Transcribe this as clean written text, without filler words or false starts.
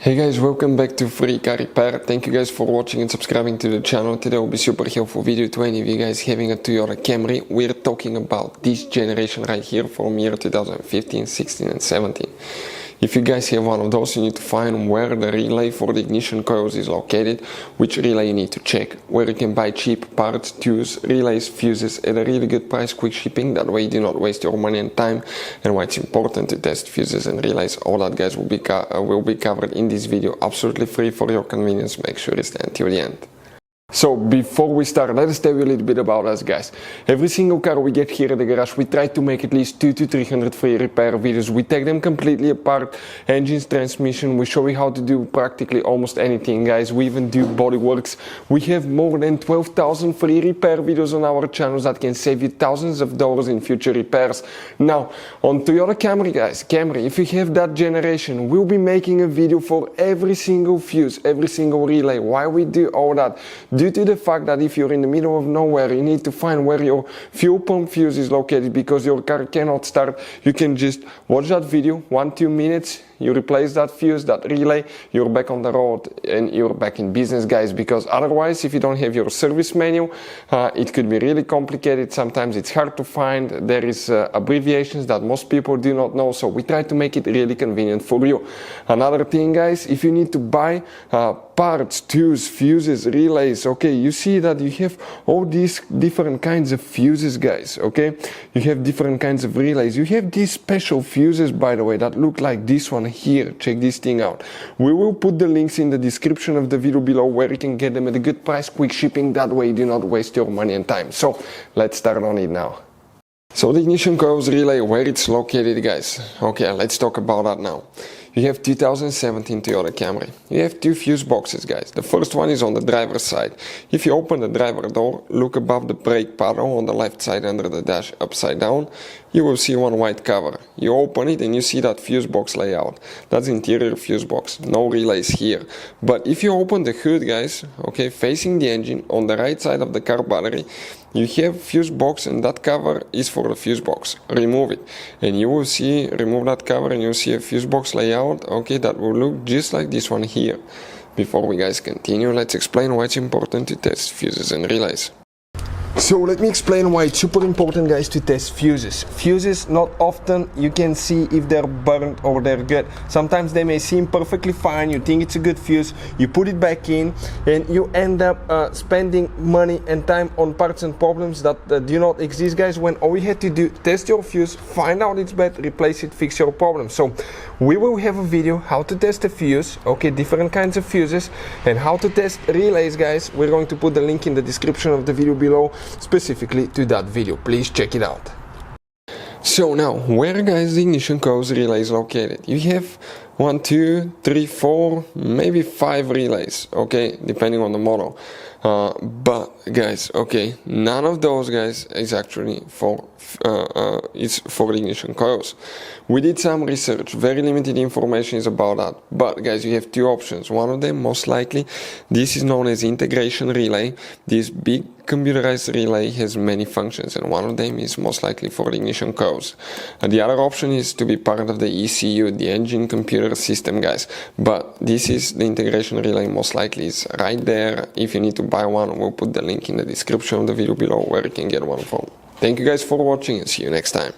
Hey guys, welcome back to Free Car Repair. Thank you guys for watching and subscribing to the channel. Today will be super helpful video to any of you guys having a Toyota Camry. We're talking about this generation right here from year 2015, 16 and 17. If you guys have one of those, you need to find where the relay for the ignition coils is located, which relay you need to check, where you can buy cheap parts, tools, relays, fuses at a really good price, quick shipping, that way you do not waste your money and time, and why it's important to test fuses and relays. All that guys will be covered in this video, absolutely free for your convenience. Make sure you stay until the end. So before we start, let us tell you a little bit about us guys. Every single car we get here at the garage, we try to make at least 200 to 300 free repair videos. We take them completely apart, engines, transmission, we show you how to do practically almost anything guys. We even do body works. We have more than 12,000 free repair videos on our channels that can save you thousands of dollars in future repairs. Now on Toyota Camry guys, if you have that generation, we'll be making a video for every single fuse, every single relay. Why we do all that? Due to the fact that if you're in the middle of nowhere, you need to find where your fuel pump fuse is located because your car cannot start. You can just watch that video, 1-2 minutes, you replace that fuse, that relay, you're back on the road and you're back in business guys, because otherwise if you don't have your service manual, it could be really complicated. Sometimes it's hard to find. There is abbreviations that most people do not know, so we try to make it really convenient for you. Another thing guys, if you need to buy parts, tools, fuses, relays, okay, you see that you have all these different kinds of fuses guys, okay, you have different kinds of relays, you have these special fuses by the way that look like this one here. Check this thing out. We will put the links in the description of the video below where you can get them at a good price, quick shipping, that way you do not waste your money and time. So let's start on it now. So the ignition coils relay, where it's located guys, okay, let's talk about that now. You have 2017 Toyota Camry. You have two fuse boxes guys. The first one is on the driver's side. If you open the driver door, look above the brake paddle on the left side under the dash upside down, you will see one white cover. You open it and you see that fuse box layout. That's interior fuse box, no relays here. But if you open the hood guys, okay, facing the engine on the right side of the car battery, you have fuse box and that cover is for the fuse box. Remove it and you will see, remove that cover and you'll see a fuse box layout, okay, that will look just like this one here. Before we guys continue, let's explain why it's important to test fuses and relays. So let me explain why it's super important guys to test fuses. Fuses, not often you can see if they're burnt or they're good. Sometimes they may seem perfectly fine, you think it's a good fuse, you put it back in and you end up spending money and time on parts and problems that do not exist guys, when all you had to do, test your fuse, find out it's bad, replace it, fix your problem. So we will have a video how to test a fuse, okay, different kinds of fuses, and how to test relays guys. We're going to put the link in the description of the video below specifically to that video. Please check it out. So now, where guys the ignition coils relay is located? You have 1, 2, 3, 4, maybe 5 relays, okay, depending on the model. But guys, okay, none of those guys is actually for it's for ignition coils. We did some research, very limited information is about that, but guys, you have two options. One of them, most likely, this is known as integration relay. This big computerized relay has many functions and one of them is most likely for the ignition coils. And the other option is to be part of the ECU, the engine computer system guys, but this is the integration relay, most likely is right there. If you need to buy one, we'll put the link in the description of the video below where you can get one from. Thank you guys for watching and see you next time.